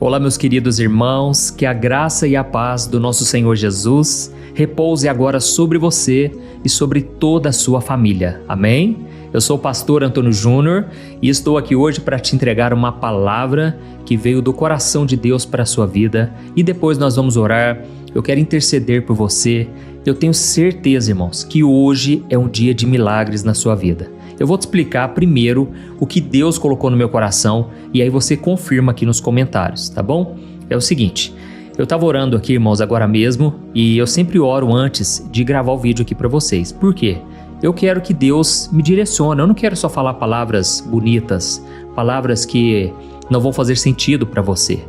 Olá, meus queridos irmãos, que a graça e a paz do nosso Senhor Jesus repouse agora sobre você e sobre toda a sua família. Amém? Eu sou o pastor Antônio Júnior e estou aqui hoje para te entregar uma palavra que veio do coração de Deus para a sua vida e depois nós vamos orar. Eu quero interceder por você. Eu tenho certeza, irmãos, que hoje é um dia de milagres na sua vida. Eu vou te explicar primeiro o que Deus colocou no meu coração e aí você confirma aqui nos comentários, tá bom? É o seguinte, eu estava orando aqui, irmãos, agora mesmo e eu sempre oro antes de gravar o vídeo aqui para vocês. Por quê? Eu quero que Deus me direcione, eu não quero só falar palavras bonitas, palavras que não vão fazer sentido para você.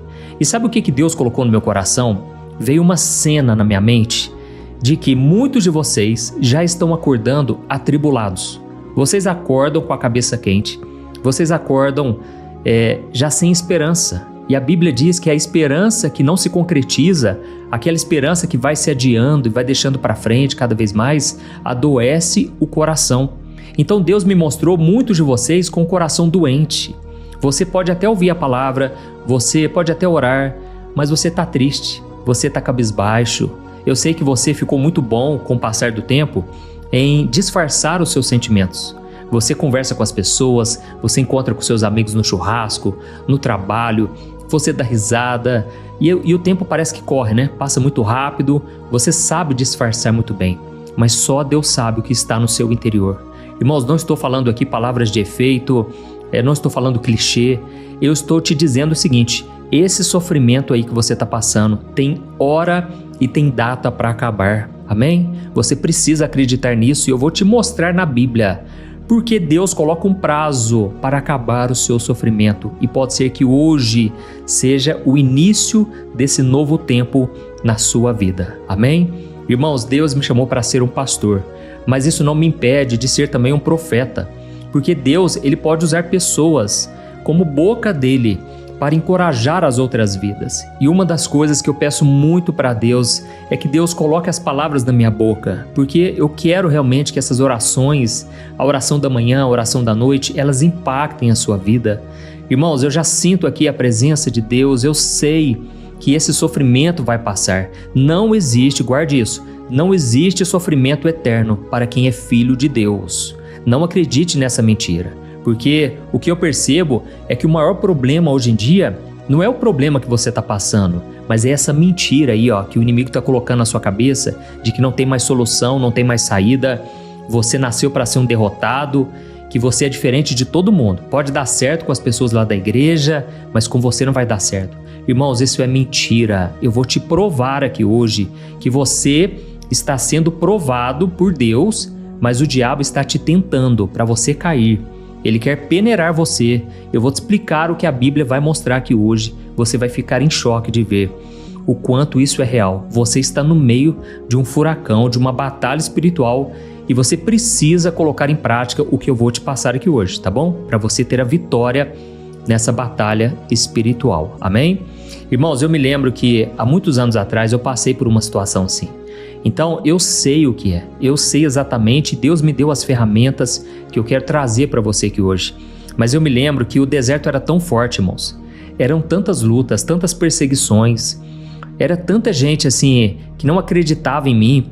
E sabe o que Deus colocou no meu coração? Veio uma cena na minha mente de que muitos de vocês já estão acordando atribulados. Vocês acordam com a cabeça quente, vocês acordam já sem esperança. E a Bíblia diz que a esperança que não se concretiza, aquela esperança que vai se adiando e vai deixando para frente cada vez mais, adoece o coração. Então Deus me mostrou muitos de vocês com o coração doente. Você pode até ouvir a palavra, você pode até orar, mas você está triste, você está cabisbaixo. Eu sei que você ficou muito bom com o passar do tempo em disfarçar os seus sentimentos. Você conversa com as pessoas, você encontra com seus amigos no churrasco, no trabalho, você dá risada e o tempo parece que corre, né? Passa muito rápido, você sabe disfarçar muito bem, mas só Deus sabe o que está no seu interior. Irmãos, não estou falando aqui palavras de efeito, não estou falando clichê, eu estou te dizendo o seguinte, esse sofrimento aí que você está passando tem hora e tem data para acabar. Amém? Você precisa acreditar nisso e eu vou te mostrar na Bíblia porque Deus coloca um prazo para acabar o seu sofrimento e pode ser que hoje seja o início desse novo tempo na sua vida. Amém? Irmãos, Deus me chamou para ser um pastor, mas isso não me impede de ser também um profeta, porque Deus, ele pode usar pessoas como boca dele para encorajar as outras vidas. E uma das coisas que eu peço muito para Deus é que Deus coloque as palavras na minha boca, porque eu quero realmente que essas orações, a oração da manhã, a oração da noite, elas impactem a sua vida. Irmãos, eu já sinto aqui a presença de Deus, eu sei que esse sofrimento vai passar. Não existe, guarde isso, não existe sofrimento eterno para quem é filho de Deus. Não acredite nessa mentira. Porque o que eu percebo é que o maior problema hoje em dia não é o problema que você está passando, mas é essa mentira aí, ó, que o inimigo está colocando na sua cabeça de que não tem mais solução, não tem mais saída, você nasceu para ser um derrotado, que você é diferente de todo mundo. Pode dar certo com as pessoas lá da igreja, mas com você não vai dar certo. Irmãos, isso é mentira. Eu vou te provar aqui hoje que você está sendo provado por Deus, mas o diabo está te tentando para você cair. Ele quer peneirar você. Eu vou te explicar o que a Bíblia vai mostrar aqui hoje. Você vai ficar em choque de ver o quanto isso é real. Você está no meio de um furacão, de uma batalha espiritual e você precisa colocar em prática o que eu vou te passar aqui hoje, tá bom? Para você ter a vitória nessa batalha espiritual. Amém? Irmãos, eu me lembro que há muitos anos atrás eu passei por uma situação assim. Então eu sei o que é, eu sei exatamente, Deus me deu as ferramentas que eu quero trazer para você aqui hoje. Mas eu me lembro que o deserto era tão forte, irmãos, eram tantas lutas, tantas perseguições, era tanta gente assim que não acreditava em mim,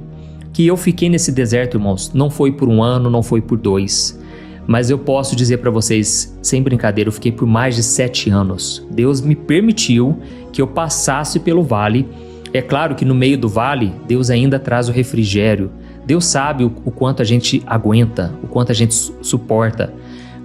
que eu fiquei nesse deserto, irmãos, não foi por 1 ano, não foi por 2, mas eu posso dizer para vocês, sem brincadeira, eu fiquei por mais de 7 anos. Deus me permitiu que eu passasse pelo vale. É claro que no meio do vale, Deus ainda traz o refrigério. Deus sabe o quanto a gente aguenta, o quanto a gente suporta.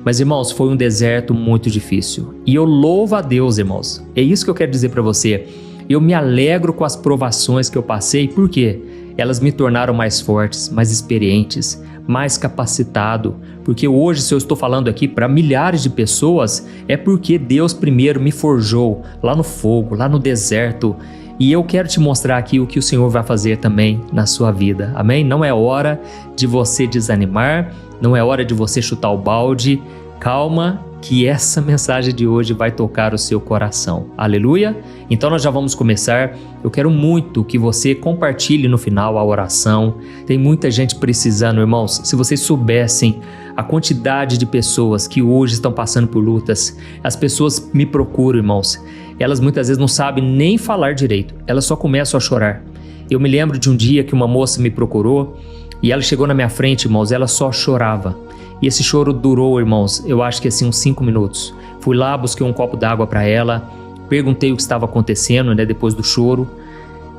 Mas, irmãos, foi um deserto muito difícil. E eu louvo a Deus, irmãos. É isso que eu quero dizer para você. Eu me alegro com as provações que eu passei, por quê? Elas me tornaram mais fortes, mais experientes, mais capacitado. Porque hoje, se eu estou falando aqui para milhares de pessoas, é porque Deus primeiro me forjou lá no fogo, lá no deserto. E eu quero te mostrar aqui o que o Senhor vai fazer também na sua vida, amém? Não é hora de você desanimar, não é hora de você chutar o balde. Calma, que essa mensagem de hoje vai tocar o seu coração, aleluia? Então nós já vamos começar. Eu quero muito que você compartilhe no final a oração. Tem muita gente precisando, irmãos. Se vocês soubessem a quantidade de pessoas que hoje estão passando por lutas, as pessoas me procuram, irmãos. elas muitas vezes não sabem nem falar direito, elas só começam a chorar. Eu me lembro de um dia que uma moça me procurou e ela chegou na minha frente, irmãos, ela só chorava. E esse choro durou, irmãos, eu acho que assim uns 5 minutos. Fui lá, busquei um copo d'água para ela, perguntei o que estava acontecendo, né, depois do choro.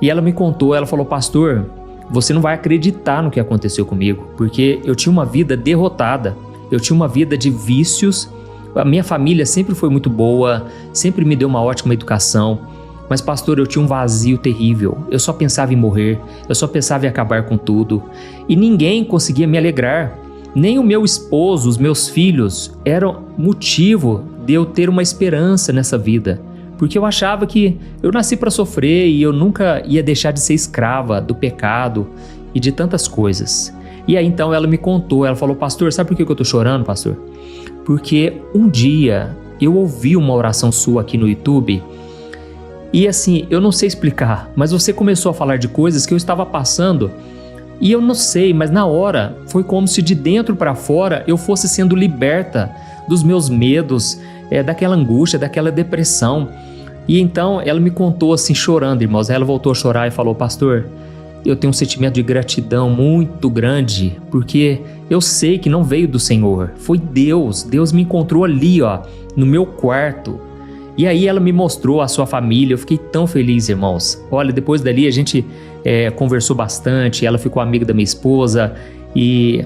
E ela me contou, ela falou: pastor, você não vai acreditar no que aconteceu comigo, porque eu tinha uma vida derrotada, eu tinha uma vida de vícios, a minha família sempre foi muito boa, sempre me deu uma ótima educação, mas pastor, eu tinha um vazio terrível, eu só pensava em morrer, eu só pensava em acabar com tudo, e ninguém conseguia me alegrar, nem o meu esposo, os meus filhos eram motivo de eu ter uma esperança nessa vida. Porque eu achava que eu nasci para sofrer e eu nunca ia deixar de ser escrava do pecado e de tantas coisas. E aí então ela me contou, ela falou: pastor, sabe por que eu tô chorando, pastor? Porque um dia eu ouvi uma oração sua aqui no YouTube e assim, eu não sei explicar, mas você começou a falar de coisas que eu estava passando e eu não sei, mas na hora foi como se de dentro para fora eu fosse sendo liberta dos meus medos, daquela angústia, daquela depressão. E então ela me contou assim, chorando, irmãos. Ela voltou a chorar e falou: pastor, eu tenho um sentimento de gratidão muito grande, porque eu sei que não veio do Senhor, foi Deus. Deus me encontrou ali, ó, no meu quarto. E aí ela me mostrou a sua família, eu fiquei tão feliz, irmãos. Olha, depois dali a gente conversou bastante, ela ficou amiga da minha esposa e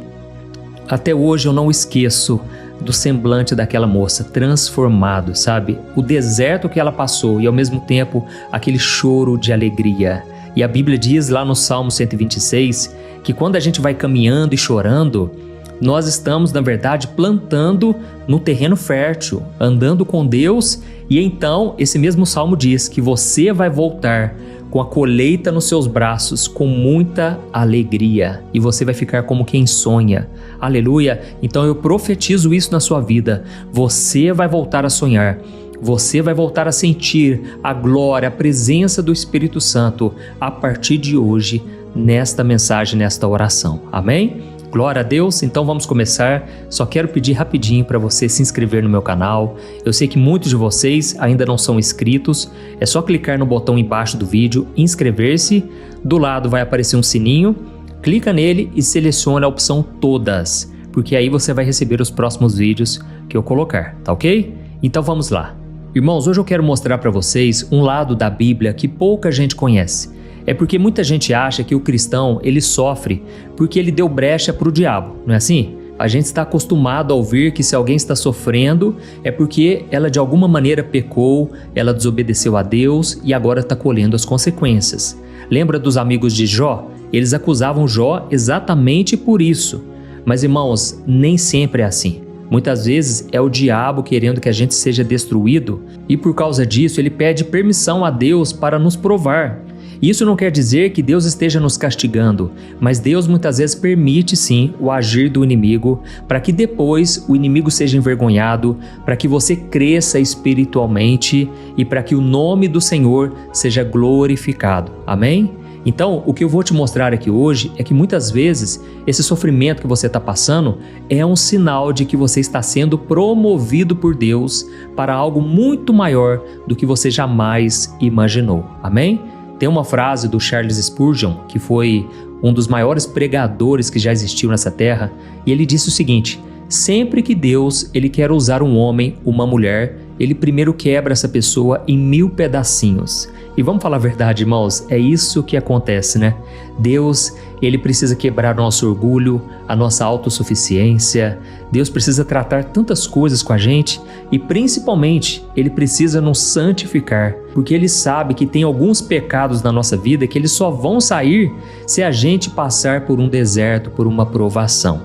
até hoje eu não esqueço do semblante daquela moça, transformado, sabe? O deserto que ela passou e ao mesmo tempo aquele choro de alegria. E a Bíblia diz lá no Salmo 126 que quando a gente vai caminhando e chorando, nós estamos, na verdade, plantando no terreno fértil, andando com Deus, e então esse mesmo Salmo diz que você vai voltar com a colheita nos seus braços, com muita alegria, e você vai ficar como quem sonha. Aleluia! Então eu profetizo isso na sua vida. Você vai voltar a sonhar. Você vai voltar a sentir a glória, a presença do Espírito Santo a partir de hoje, nesta mensagem, nesta oração. Amém? Glória a Deus, então vamos começar. Só quero pedir rapidinho para você se inscrever no meu canal. Eu sei que muitos de vocês ainda não são inscritos. É só clicar no botão embaixo do vídeo, inscrever-se. Do lado vai aparecer um sininho. Clica nele e seleciona a opção todas, porque aí você vai receber os próximos vídeos que eu colocar, tá ok? Então vamos lá. Irmãos, hoje eu quero mostrar para vocês um lado da Bíblia que pouca gente conhece. É porque muita gente acha que o cristão, ele sofre porque ele deu brecha para o diabo, não é assim? A gente está acostumado a ouvir que se alguém está sofrendo é porque ela de alguma maneira pecou, ela desobedeceu a Deus e agora está colhendo as consequências. Lembra dos amigos de Jó? Eles acusavam Jó exatamente por isso. Mas irmãos, nem sempre é assim. Muitas vezes é o diabo querendo que a gente seja destruído e por causa disso ele pede permissão a Deus para nos provar. Isso não quer dizer que Deus esteja nos castigando, mas Deus muitas vezes permite sim o agir do inimigo para que depois o inimigo seja envergonhado, para que você cresça espiritualmente e para que o nome do Senhor seja glorificado. Amém? Então, o que eu vou te mostrar aqui hoje é que muitas vezes esse sofrimento que você está passando é um sinal de que você está sendo promovido por Deus para algo muito maior do que você jamais imaginou. Amém? Tem uma frase do Charles Spurgeon, que foi um dos maiores pregadores que já existiu nessa terra, e ele disse o seguinte: sempre que Deus ele quer usar um homem, uma mulher, ele primeiro quebra essa pessoa em 1000 pedacinhos. E vamos falar a verdade, irmãos, é isso que acontece, né? Deus, ele precisa quebrar o nosso orgulho, a nossa autossuficiência. Deus precisa tratar tantas coisas com a gente e principalmente ele precisa nos santificar, porque ele sabe que tem alguns pecados na nossa vida que eles só vão sair se a gente passar por um deserto, por uma provação.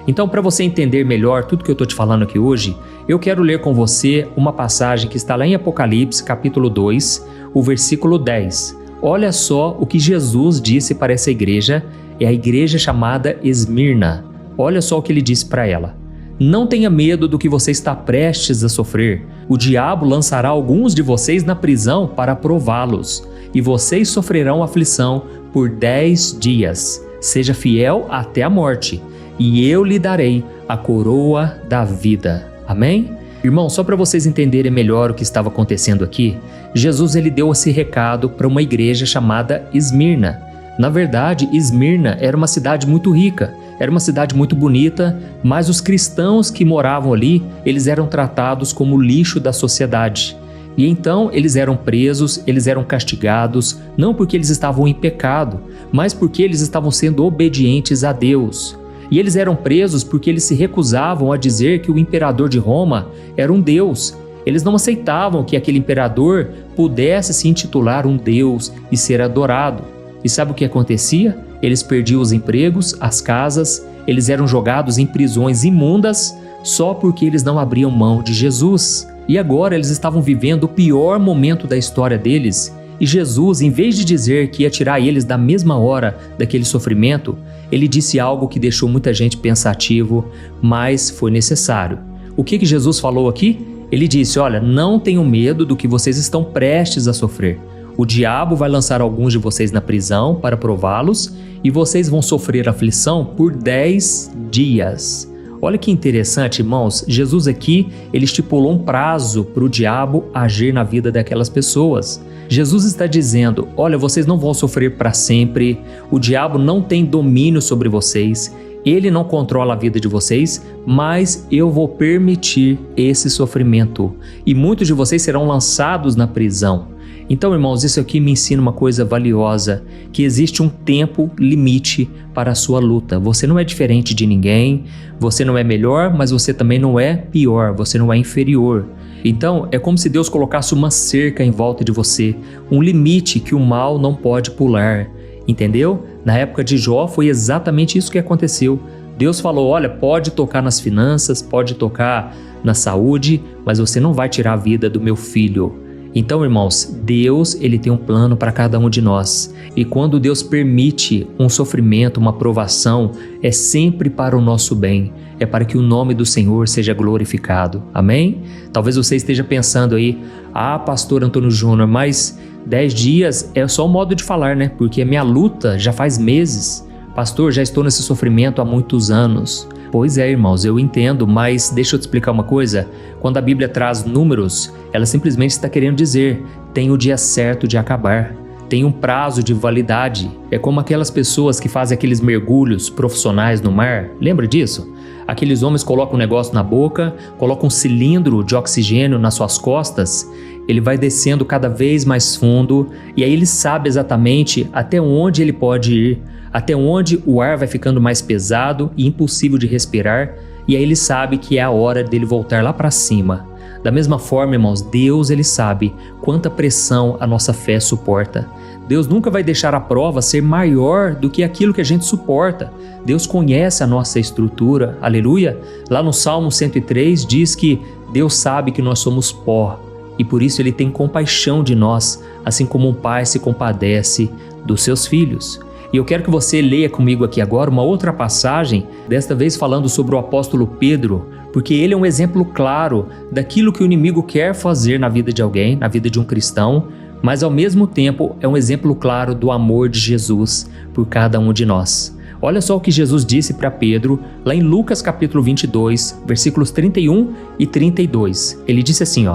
Então, para você entender melhor tudo que eu estou te falando aqui hoje, eu quero ler com você uma passagem que está lá em Apocalipse, capítulo 2, o versículo 10. Olha só o que Jesus disse para essa igreja, é a igreja chamada Esmirna. Olha só o que ele disse para ela: não tenha medo do que você está prestes a sofrer. O diabo lançará alguns de vocês na prisão para prová-los, e vocês sofrerão aflição por 10 dias. Seja fiel até a morte, e eu lhe darei a coroa da vida. Amém? Irmão, só para vocês entenderem melhor o que estava acontecendo aqui, Jesus ele deu esse recado para uma igreja chamada Esmirna. Na verdade, Esmirna era uma cidade muito rica, era uma cidade muito bonita, mas os cristãos que moravam ali, eles eram tratados como lixo da sociedade. E então eles eram presos, eles eram castigados, não porque eles estavam em pecado, mas porque eles estavam sendo obedientes a Deus. E eles eram presos porque eles se recusavam a dizer que o imperador de Roma era um deus. Eles não aceitavam que aquele imperador pudesse se intitular um deus e ser adorado. E sabe o que acontecia? Eles perdiam os empregos, as casas, eles eram jogados em prisões imundas só porque eles não abriam mão de Jesus. E agora eles estavam vivendo o pior momento da história deles. E Jesus, em vez de dizer que ia tirar eles da mesma hora daquele sofrimento, ele disse algo que deixou muita gente pensativo, mas foi necessário. O que Jesus falou aqui? Ele disse: olha, não tenham medo do que vocês estão prestes a sofrer. O diabo vai lançar alguns de vocês na prisão para prová-los e vocês vão sofrer aflição por 10 dias. Olha que interessante, irmãos, Jesus aqui, ele estipulou um prazo para o diabo agir na vida daquelas pessoas. Jesus está dizendo: olha, vocês não vão sofrer para sempre, o diabo não tem domínio sobre vocês, ele não controla a vida de vocês, mas eu vou permitir esse sofrimento e muitos de vocês serão lançados na prisão. Então, irmãos, isso aqui me ensina uma coisa valiosa, que existe um tempo limite para a sua luta. Você não é diferente de ninguém, você não é melhor, mas você também não é pior, você não é inferior. Então, é como se Deus colocasse uma cerca em volta de você, um limite que o mal não pode pular, entendeu? Na época de Jó foi exatamente isso que aconteceu. Deus falou: olha, pode tocar nas finanças, pode tocar na saúde, mas você não vai tirar a vida do meu filho. Então, irmãos, Deus ele tem um plano para cada um de nós. E quando Deus permite um sofrimento, uma provação, é sempre para o nosso bem. É para que o nome do Senhor seja glorificado. Amém? Talvez você esteja pensando aí: ah, pastor Antônio Júnior, mas 10 dias é só um modo de falar, né? Porque a minha luta já faz meses. Pastor, já estou nesse sofrimento há muitos anos. Pois é, irmãos, eu entendo, mas deixa eu te explicar uma coisa. Quando a Bíblia traz números, ela simplesmente está querendo dizer: tem o dia certo de acabar, tem um prazo de validade. É como aquelas pessoas que fazem aqueles mergulhos profissionais no mar, lembra disso? Aqueles homens colocam um negócio na boca, colocam um cilindro de oxigênio nas suas costas, ele vai descendo cada vez mais fundo e aí ele sabe exatamente até onde ele pode ir, até onde o ar vai ficando mais pesado e impossível de respirar, e aí ele sabe que é a hora dele voltar lá para cima. Da mesma forma, irmãos, Deus ele sabe quanta pressão a nossa fé suporta. Deus nunca vai deixar a prova ser maior do que aquilo que a gente suporta. Deus conhece a nossa estrutura, aleluia. Lá no Salmo 103 diz que Deus sabe que nós somos pó e por isso ele tem compaixão de nós, assim como um pai se compadece dos seus filhos. E eu quero que você leia comigo aqui agora uma outra passagem, desta vez falando sobre o apóstolo Pedro, porque ele é um exemplo claro daquilo que o inimigo quer fazer na vida de alguém, na vida de um cristão, mas ao mesmo tempo é um exemplo claro do amor de Jesus por cada um de nós. Olha só o que Jesus disse para Pedro, lá em Lucas capítulo 22, versículos 31 e 32. Ele disse assim,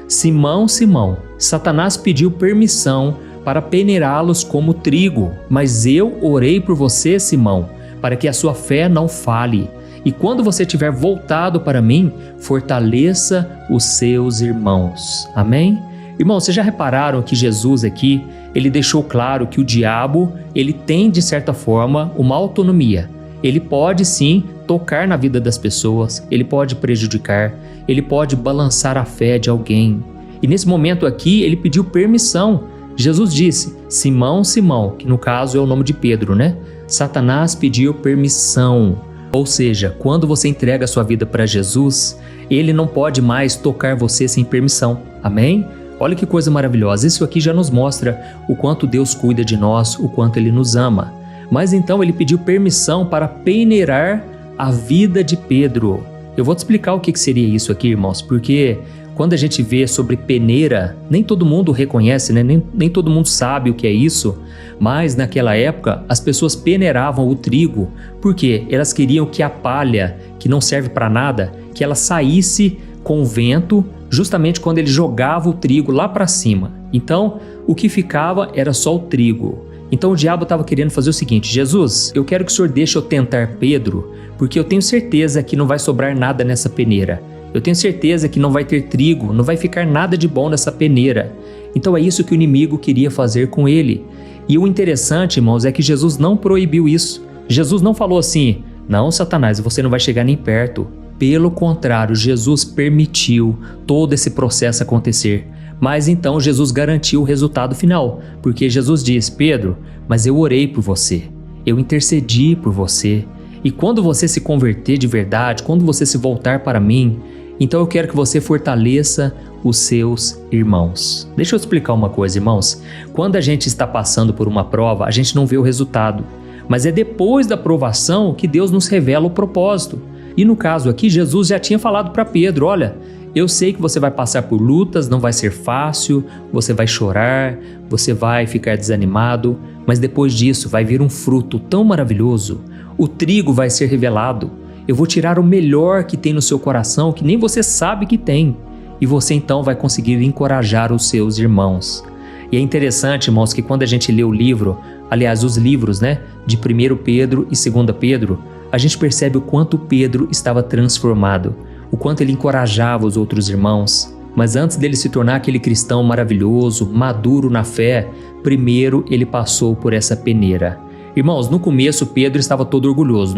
Simão, Simão, Satanás pediu permissão para peneirá-los como trigo, mas eu orei por você, Simão, para que a sua fé não falhe. E quando você tiver voltado para mim, fortaleça os seus irmãos. Amém? Irmãos, vocês já repararam que Jesus aqui, ele deixou claro que o diabo, ele tem de certa forma uma autonomia. Ele pode sim tocar na vida das pessoas, ele pode prejudicar, ele pode balançar a fé de alguém. E nesse momento aqui, ele pediu permissão. Jesus disse, Simão, Simão, que no caso é o nome de Pedro, né? Satanás pediu permissão. Ou seja, quando você entrega a sua vida para Jesus, ele não pode mais tocar você sem permissão. Amém? Olha que coisa maravilhosa. Isso aqui já nos mostra o quanto Deus cuida de nós, o quanto ele nos ama. Mas então ele pediu permissão para peneirar a vida de Pedro. Eu vou te explicar o que seria isso aqui, irmãos, porque quando a gente vê sobre peneira, nem todo mundo reconhece, né? nem todo mundo sabe o que é isso, mas naquela época as pessoas peneiravam o trigo, porque elas queriam que a palha, que não serve para nada, que ela saísse com o vento, justamente quando ele jogava o trigo lá para cima. Então, o que ficava era só o trigo. Então o diabo estava querendo fazer o seguinte: Jesus, eu quero que o Senhor deixe eu tentar Pedro, porque eu tenho certeza que não vai sobrar nada nessa peneira. Eu tenho certeza que não vai ter trigo, não vai ficar nada de bom nessa peneira. Então é isso que o inimigo queria fazer com ele. E o interessante, irmãos, é que Jesus não proibiu isso. Jesus não falou assim: não, Satanás, você não vai chegar nem perto. Pelo contrário, Jesus permitiu todo esse processo acontecer. Mas então Jesus garantiu o resultado final, porque Jesus diz: Pedro, mas eu orei por você, eu intercedi por você, e quando você se converter de verdade, quando você se voltar para mim, então eu quero que você fortaleça os seus irmãos. Deixa eu explicar uma coisa, irmãos. Quando a gente está passando por uma prova, a gente não vê o resultado, mas é depois da provação que Deus nos revela o propósito. E no caso aqui, Jesus já tinha falado para Pedro: olha, eu sei que você vai passar por lutas, não vai ser fácil, você vai chorar, você vai ficar desanimado, mas depois disso vai vir um fruto tão maravilhoso. O trigo vai ser revelado. Eu vou tirar o melhor que tem no seu coração, que nem você sabe que tem. E você então vai conseguir encorajar os seus irmãos. E é interessante, irmãos, que quando a gente lê o livro, aliás, os livros, de 1 Pedro e 2 Pedro, a gente percebe o quanto Pedro estava transformado, o quanto ele encorajava os outros irmãos. Mas antes dele se tornar aquele cristão maravilhoso, maduro na fé, primeiro ele passou por essa peneira. Irmãos, no começo Pedro estava todo orgulhoso,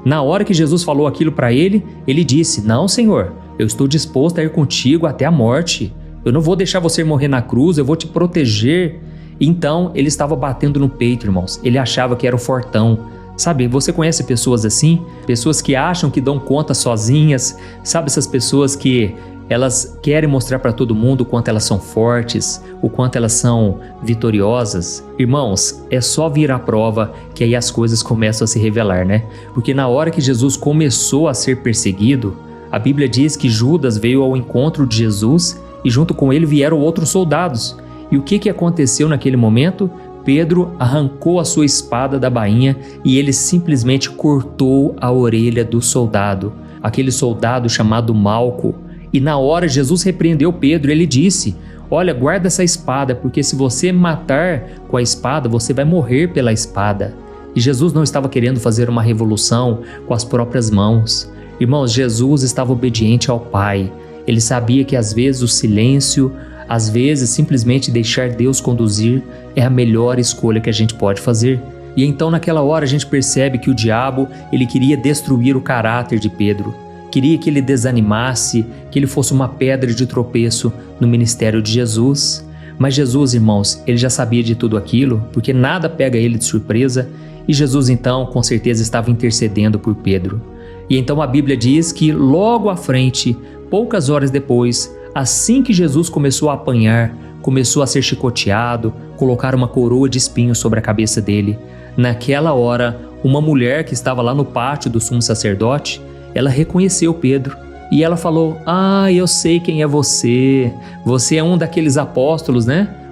Na hora que Jesus falou aquilo para ele, ele disse: não, Senhor, eu estou disposto a ir contigo até a morte. Eu não vou deixar você morrer na cruz, eu vou te proteger. Então ele estava batendo no peito, irmãos. Ele achava que era o fortão. Sabe, você conhece pessoas assim? Pessoas que acham que dão conta sozinhas. Sabe, essas pessoas que elas querem mostrar para todo mundo o quanto elas são fortes, o quanto elas são vitoriosas. Irmãos, é só vir à prova que aí as coisas começam a se revelar, Porque na hora que Jesus começou a ser perseguido, a Bíblia diz que Judas veio ao encontro de Jesus e junto com ele vieram outros soldados. E o que aconteceu naquele momento? Pedro arrancou a sua espada da bainha e ele simplesmente cortou a orelha do soldado, aquele soldado chamado Malco. E na hora Jesus repreendeu Pedro, ele disse: olha, guarda essa espada, porque se você matar com a espada, você vai morrer pela espada. E Jesus não estava querendo fazer uma revolução com as próprias mãos. Irmãos, Jesus estava obediente ao Pai. Ele sabia que às vezes o silêncio, às vezes simplesmente deixar Deus conduzir é a melhor escolha que a gente pode fazer. E então naquela hora a gente percebe que o diabo, ele queria destruir o caráter de Pedro. Queria que ele desanimasse, que ele fosse uma pedra de tropeço no ministério de Jesus. Mas Jesus, irmãos, ele já sabia de tudo aquilo, porque nada pega ele de surpresa, e Jesus então com certeza estava intercedendo por Pedro. E então a Bíblia diz que logo à frente, poucas horas depois, assim que Jesus começou a apanhar, começou a ser chicoteado, colocar uma coroa de espinhos sobre a cabeça dele, naquela hora, uma mulher que estava lá no pátio do sumo sacerdote, ela reconheceu Pedro e ela falou: ah, eu sei quem é você. Você é um daqueles apóstolos,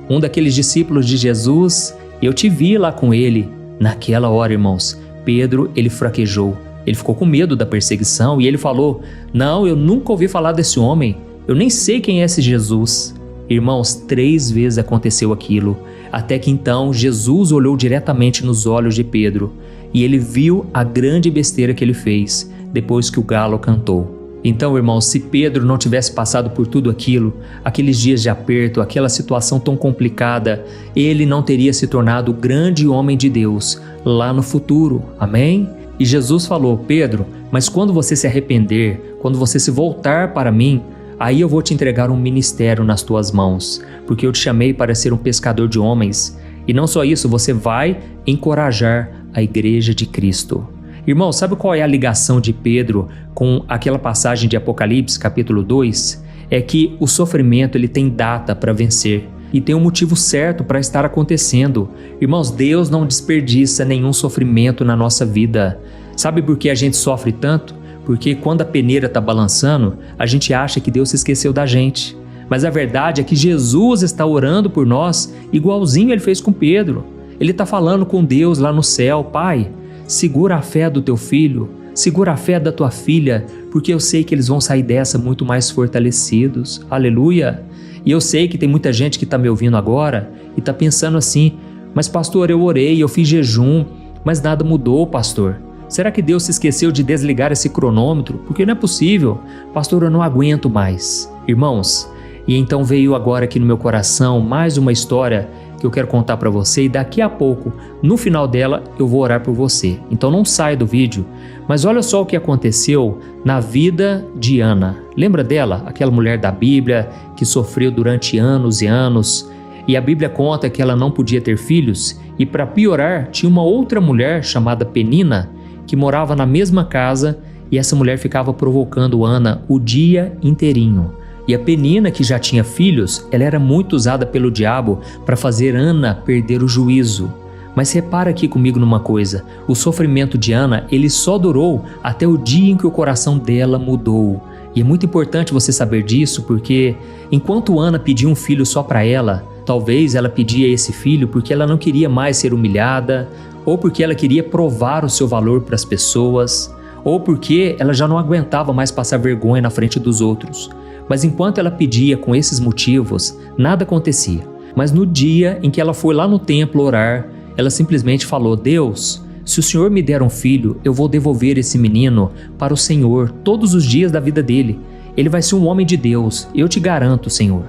Um daqueles discípulos de Jesus. Eu te vi lá com ele. Naquela hora, irmãos, Pedro, ele fraquejou. Ele ficou com medo da perseguição e ele falou: não, eu nunca ouvi falar desse homem. Eu nem sei quem é esse Jesus. Irmãos, 3 vezes aconteceu aquilo, até que então Jesus olhou diretamente nos olhos de Pedro e ele viu a grande besteira que ele fez depois que o galo cantou. Então, irmãos, se Pedro não tivesse passado por tudo aquilo, aqueles dias de aperto, aquela situação tão complicada, ele não teria se tornado o grande homem de Deus lá no futuro. Amém? E Jesus falou: Pedro, mas quando você se arrepender, quando você se voltar para mim, aí eu vou te entregar um ministério nas tuas mãos, porque eu te chamei para ser um pescador de homens. E não só isso, você vai encorajar a igreja de Cristo. Irmão, sabe qual é a ligação de Pedro com aquela passagem de Apocalipse, capítulo 2? É que o sofrimento ele tem data para vencer e tem um motivo certo para estar acontecendo. Irmãos, Deus não desperdiça nenhum sofrimento na nossa vida. Sabe por que a gente sofre tanto? Porque quando a peneira está balançando, a gente acha que Deus se esqueceu da gente. Mas a verdade é que Jesus está orando por nós, igualzinho ele fez com Pedro. Ele está falando com Deus lá no céu: Pai, segura a fé do teu filho, segura a fé da tua filha, porque eu sei que eles vão sair dessa muito mais fortalecidos. Aleluia! E eu sei que tem muita gente que está me ouvindo agora e está pensando assim, mas pastor, eu orei, eu fiz jejum, mas nada mudou, pastor. Será que Deus se esqueceu de desligar esse cronômetro? Porque não é possível. Pastor, eu não aguento mais. Irmãos, e então veio agora aqui no meu coração mais uma história que eu quero contar para você e daqui a pouco, no final dela, eu vou orar por você. Então não saia do vídeo, mas olha só o que aconteceu na vida de Ana. Lembra dela? Aquela mulher da Bíblia que sofreu durante anos e anos. E a Bíblia conta que ela não podia ter filhos e para piorar, tinha uma outra mulher chamada Penina que morava na mesma casa e essa mulher ficava provocando Ana o dia inteirinho. E a Penina, que já tinha filhos, ela era muito usada pelo diabo para fazer Ana perder o juízo. Mas repara aqui comigo numa coisa, o sofrimento de Ana, ele só durou até o dia em que o coração dela mudou. E é muito importante você saber disso, porque enquanto Ana pedia um filho só para ela, talvez ela pedia esse filho porque ela não queria mais ser humilhada, ou porque ela queria provar o seu valor para as pessoas, ou porque ela já não aguentava mais passar vergonha na frente dos outros. Mas enquanto ela pedia com esses motivos, nada acontecia. Mas no dia em que ela foi lá no templo orar, ela simplesmente falou: Deus, se o Senhor me der um filho, eu vou devolver esse menino para o Senhor todos os dias da vida dele. Ele vai ser um homem de Deus, eu te garanto, Senhor.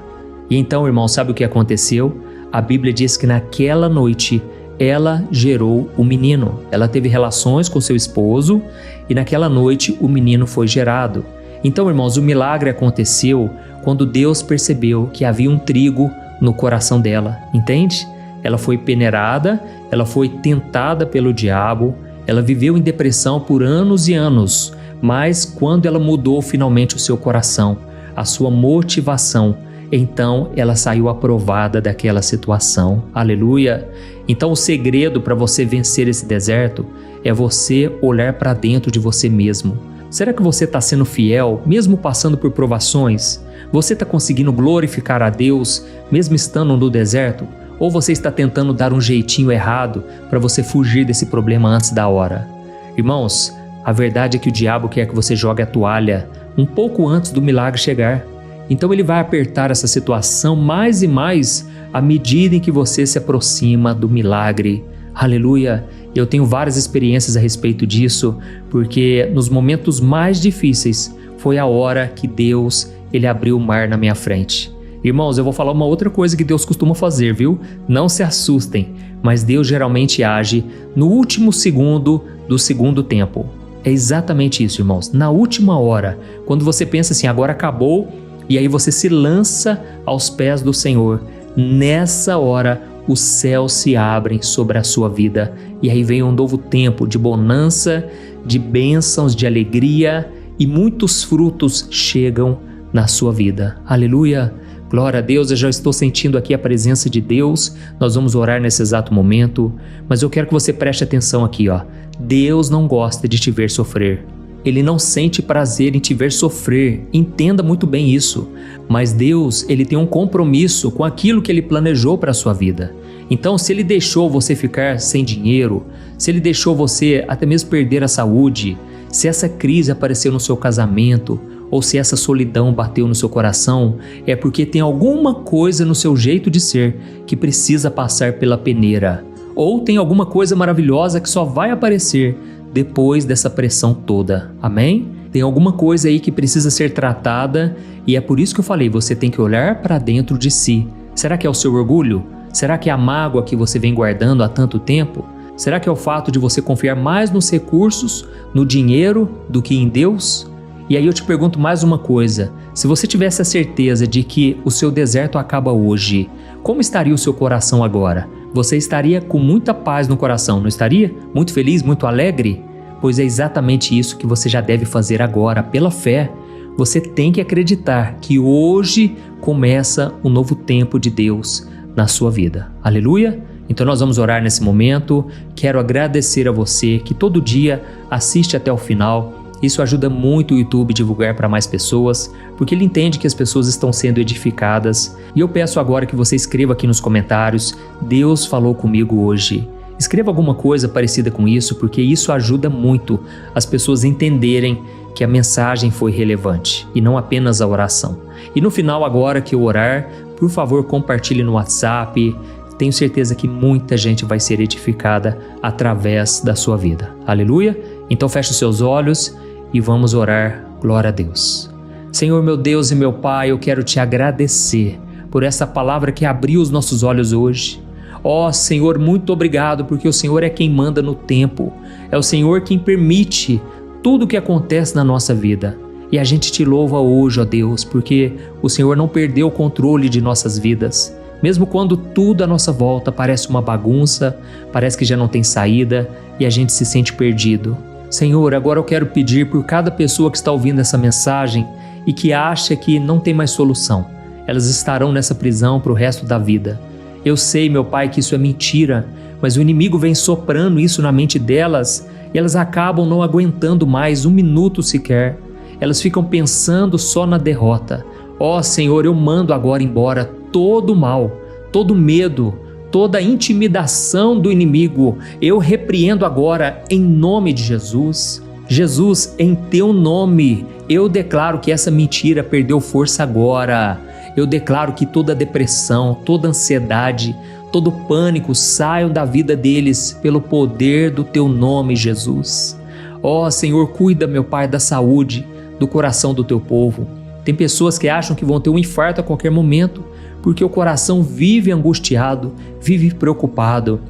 E então, irmão, sabe o que aconteceu? A Bíblia diz que naquela noite ela gerou o menino. Ela teve relações com seu esposo e naquela noite o menino foi gerado. Então, irmãos, o milagre aconteceu quando Deus percebeu que havia um trigo no coração dela, entende? Ela foi peneirada, ela foi tentada pelo diabo, ela viveu em depressão por anos e anos, mas quando ela mudou finalmente o seu coração, a sua motivação, então ela saiu aprovada daquela situação. Aleluia! Então o segredo para você vencer esse deserto é você olhar para dentro de você mesmo. Será que você está sendo fiel, mesmo passando por provações? Você está conseguindo glorificar a Deus, mesmo estando no deserto? Ou você está tentando dar um jeitinho errado para você fugir desse problema antes da hora? Irmãos, a verdade é que o diabo quer que você jogue a toalha um pouco antes do milagre chegar. Então ele vai apertar essa situação mais e mais à medida em que você se aproxima do milagre. Aleluia! Eu tenho várias experiências a respeito disso, porque nos momentos mais difíceis foi a hora que Deus ele abriu o mar na minha frente. Irmãos, eu vou falar uma outra coisa que Deus costuma fazer, viu? Não se assustem, mas Deus geralmente age no último segundo do segundo tempo. É exatamente isso, irmãos. Na última hora, quando você pensa assim, agora acabou, e aí você se lança aos pés do Senhor, nessa hora os céus se abrem sobre a sua vida e aí vem um novo tempo de bonança, de bênçãos, de alegria e muitos frutos chegam na sua vida. Aleluia! Glória a Deus, eu já estou sentindo aqui a presença de Deus, nós vamos orar nesse exato momento, mas eu quero que você preste atenção aqui, ó. Deus não gosta de te ver sofrer. Ele não sente prazer em te ver sofrer, entenda muito bem isso. Mas Deus, Ele tem um compromisso com aquilo que Ele planejou para a sua vida. Então, se Ele deixou você ficar sem dinheiro, se Ele deixou você até mesmo perder a saúde, se essa crise apareceu no seu casamento, ou se essa solidão bateu no seu coração, é porque tem alguma coisa no seu jeito de ser que precisa passar pela peneira. Ou tem alguma coisa maravilhosa que só vai aparecer depois dessa pressão toda, amém? Tem alguma coisa aí que precisa ser tratada e é por isso que eu falei, você tem que olhar para dentro de si. Será que é o seu orgulho? Será que é a mágoa que você vem guardando há tanto tempo? Será que é o fato de você confiar mais nos recursos, no dinheiro, do que em Deus? E aí eu te pergunto mais uma coisa, se você tivesse a certeza de que o seu deserto acaba hoje, como estaria o seu coração agora? Você estaria com muita paz no coração, não estaria? Muito feliz, muito alegre? Pois é exatamente isso que você já deve fazer agora, pela fé. Você tem que acreditar que hoje começa um novo tempo de Deus na sua vida. Aleluia? Então nós vamos orar nesse momento. Quero agradecer a você que todo dia assiste até o final. Isso ajuda muito o YouTube a divulgar para mais pessoas, porque ele entende que as pessoas estão sendo edificadas. E eu peço agora que você escreva aqui nos comentários, Deus falou comigo hoje. Escreva alguma coisa parecida com isso, porque isso ajuda muito as pessoas a entenderem que a mensagem foi relevante e não apenas a oração. E no final, agora que eu orar, por favor, compartilhe no WhatsApp. Tenho certeza que muita gente vai ser edificada através da sua vida. Aleluia? Então feche os seus olhos e vamos orar. Glória a Deus. Senhor, meu Deus e meu Pai, eu quero te agradecer por essa palavra que abriu os nossos olhos hoje. Ó Senhor, muito obrigado, porque o Senhor é quem manda no tempo. É o Senhor quem permite tudo o que acontece na nossa vida. E a gente te louva hoje, ó Deus, porque o Senhor não perdeu o controle de nossas vidas. Mesmo quando tudo à nossa volta parece uma bagunça, parece que já não tem saída e a gente se sente perdido. Senhor, agora eu quero pedir por cada pessoa que está ouvindo essa mensagem e que acha que não tem mais solução. Elas estarão nessa prisão para o resto da vida. Eu sei, meu Pai, que isso é mentira, mas o inimigo vem soprando isso na mente delas e elas acabam não aguentando mais um minuto sequer. Elas ficam pensando só na derrota. Ó Senhor, eu mando agora embora todo o mal, todo o medo, toda a intimidação do inimigo. Eu repreendo agora em nome de Jesus. Jesus, em teu nome, eu declaro que essa mentira perdeu força agora. Eu declaro que toda depressão, toda ansiedade, todo pânico saiam da vida deles pelo poder do teu nome, Jesus. Ó Senhor, cuida, meu Pai, da saúde, do coração do teu povo. Tem pessoas que acham que vão ter um infarto a qualquer momento, porque o coração vive angustiado, vive preocupado.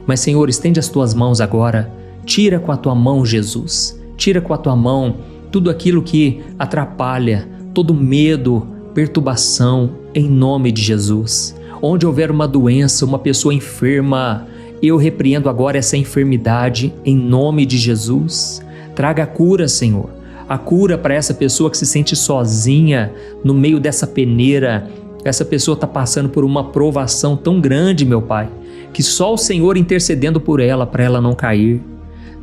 Mas Senhor, estende as tuas mãos agora. Tira com a tua mão, Jesus. Tira com a tua mão tudo aquilo que atrapalha, todo medo, perturbação, em nome de Jesus. Onde houver uma doença, uma pessoa enferma, eu repreendo agora essa enfermidade em nome de Jesus. Traga a cura, Senhor. A cura para essa pessoa que se sente sozinha no meio dessa peneira. Essa pessoa está passando por uma provação tão grande, meu Pai, que só o Senhor intercedendo por ela, para ela não cair.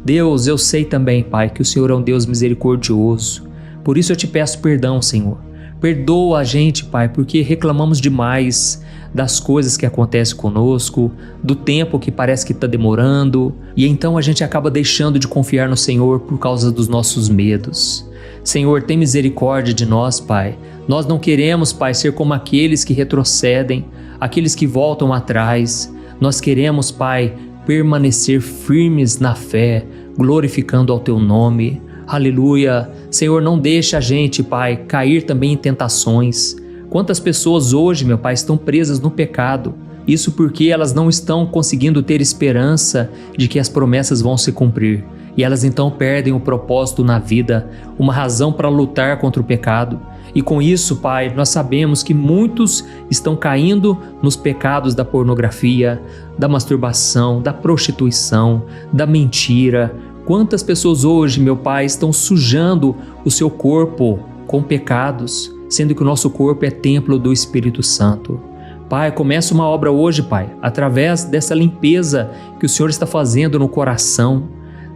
Deus, eu sei também, Pai, que o Senhor é um Deus misericordioso. Por isso eu te peço perdão, Senhor. Perdoa a gente, Pai, porque reclamamos demais das coisas que acontecem conosco, do tempo que parece que está demorando, e então a gente acaba deixando de confiar no Senhor por causa dos nossos medos. Senhor, tem misericórdia de nós, Pai. Nós não queremos, Pai, ser como aqueles que retrocedem, aqueles que voltam atrás. Nós queremos, Pai, permanecer firmes na fé, glorificando ao Teu nome. Aleluia. Senhor, não deixa a gente, Pai, cair também em tentações. Quantas pessoas hoje, meu Pai, estão presas no pecado? Isso porque elas não estão conseguindo ter esperança de que as promessas vão se cumprir. E elas então perdem o propósito na vida, uma razão para lutar contra o pecado. E com isso, Pai, nós sabemos que muitos estão caindo nos pecados da pornografia, da masturbação, da prostituição, da mentira. Quantas pessoas hoje, meu Pai, estão sujando o seu corpo com pecados, sendo que o nosso corpo é templo do Espírito Santo. Pai, começa uma obra hoje, Pai, através dessa limpeza que o Senhor está fazendo no coração.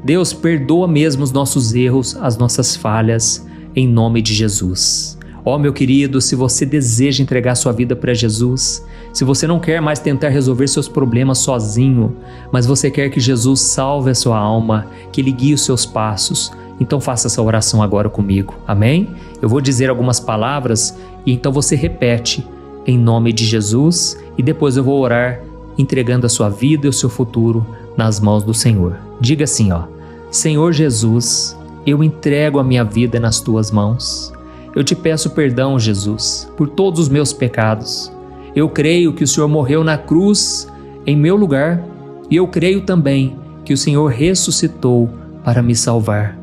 Deus, perdoa mesmo os nossos erros, as nossas falhas, em nome de Jesus. Ó, meu querido, se você deseja entregar sua vida para Jesus, se você não quer mais tentar resolver seus problemas sozinho, mas você quer que Jesus salve a sua alma, que Ele guie os seus passos, então faça essa oração agora comigo, amém? Eu vou dizer algumas palavras e então você repete em nome de Jesus e depois eu vou orar entregando a sua vida e o seu futuro nas mãos do Senhor. Diga assim, ó: Senhor Jesus, eu entrego a minha vida nas tuas mãos. Eu te peço perdão, Jesus, por todos os meus pecados. Eu creio que o Senhor morreu na cruz em meu lugar e eu creio também que o Senhor ressuscitou para me salvar.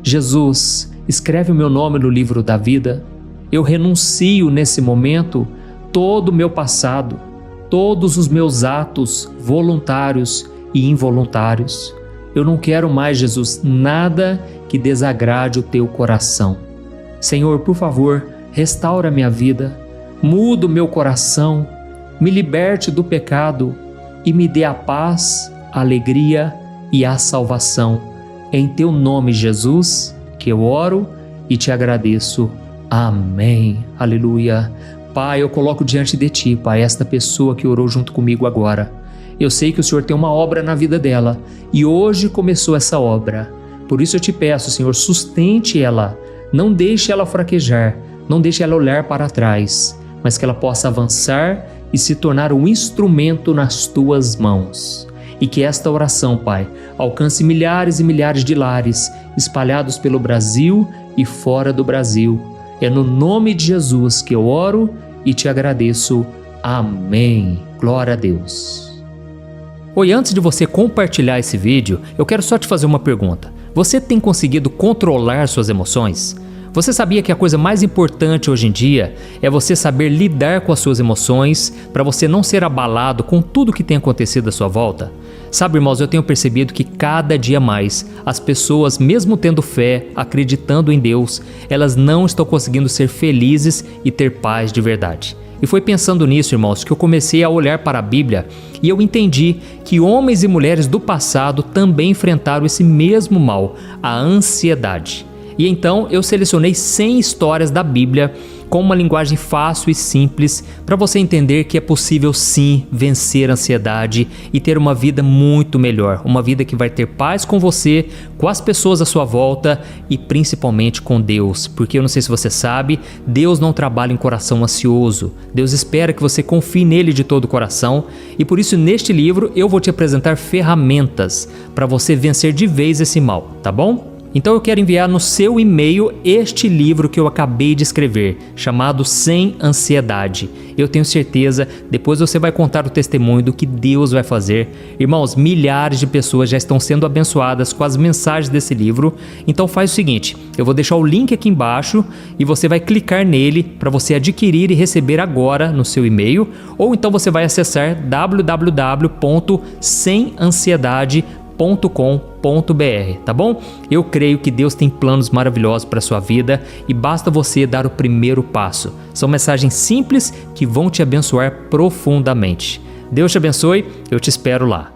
Jesus, escreve o meu nome no livro da vida. Eu renuncio nesse momento todo o meu passado, todos os meus atos voluntários e involuntários. Eu não quero mais, Jesus, nada que desagrade o teu coração. Senhor, por favor, restaura minha vida, muda o meu coração, me liberte do pecado e me dê a paz, a alegria e a salvação. Em teu nome, Jesus, que eu oro e te agradeço. Amém. Aleluia. Pai, eu coloco diante de ti, Pai, esta pessoa que orou junto comigo agora. Eu sei que o Senhor tem uma obra na vida dela e hoje começou essa obra. Por isso eu te peço, Senhor, sustente ela, não deixe ela fraquejar, não deixe ela olhar para trás, mas que ela possa avançar e se tornar um instrumento nas tuas mãos. E que esta oração, Pai, alcance milhares e milhares de lares espalhados pelo Brasil e fora do Brasil. É no nome de Jesus que eu oro e te agradeço. Amém. Glória a Deus. Oi, antes de você compartilhar esse vídeo, eu quero só te fazer uma pergunta. Você tem conseguido controlar suas emoções? Você sabia que a coisa mais importante hoje em dia é você saber lidar com as suas emoções para você não ser abalado com tudo que tem acontecido à sua volta? Sabe, irmãos, eu tenho percebido que cada dia mais as pessoas, mesmo tendo fé, acreditando em Deus, elas não estão conseguindo ser felizes e ter paz de verdade. E foi pensando nisso, irmãos, que eu comecei a olhar para a Bíblia e eu entendi que homens e mulheres do passado também enfrentaram esse mesmo mal, a ansiedade. E então eu selecionei 100 histórias da Bíblia com uma linguagem fácil e simples para você entender que é possível sim vencer a ansiedade e ter uma vida muito melhor, uma vida que vai ter paz com você, com as pessoas à sua volta e principalmente com Deus, porque eu não sei se você sabe, Deus não trabalha em coração ansioso, Deus espera que você confie nele de todo o coração e por isso neste livro eu vou te apresentar ferramentas para você vencer de vez esse mal, tá bom? Então eu quero enviar no seu e-mail este livro que eu acabei de escrever, chamado Sem Ansiedade. Eu tenho certeza, depois você vai contar o testemunho do que Deus vai fazer. Irmãos, milhares de pessoas já estão sendo abençoadas com as mensagens desse livro. Então faz o seguinte, eu vou deixar o link aqui embaixo e você vai clicar nele para você adquirir e receber agora no seu e-mail. Ou então você vai acessar www.semansiedade.com.br, tá bom? Eu creio que Deus tem planos maravilhosos para a sua vida e basta você dar o primeiro passo. São mensagens simples que vão te abençoar profundamente. Deus te abençoe, eu te espero lá.